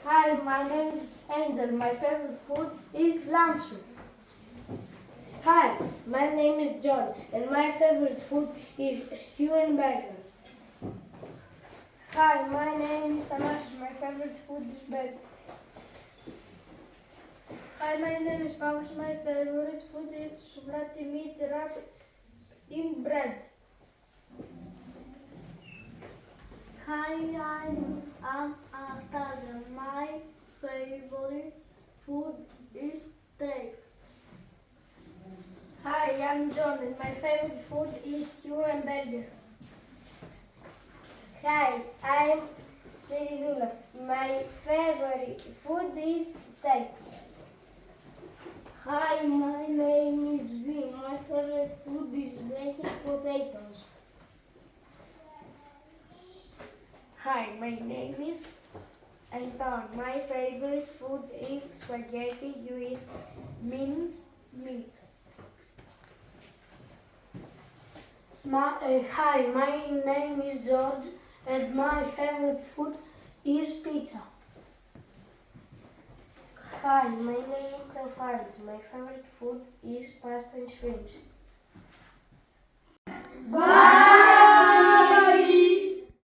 Hi, my name is Angel. My favorite food is lamb soup. Hi, my name is John, and my favorite food is stew and burger. Hi, my name is Thanasis. My favorite food is burger. Hi, my name is Paulus. My favorite food is souvlaki meat wrapped in bread. Hi, I'm Antalya. My favorite food is steak. Hi, I'm John, and my favorite food is stew and burger. Hi, I'm Spiridula. My favorite food is steak. Hi, my name is Zim. My favorite food is baked potatoes. Hi, my name is Anton. My favorite food is spaghetti with minced meat. Hi, my name is George, and my favorite food is pizza. Hi, my name is Teofaris. My favorite food is pasta and shrimps. Bye!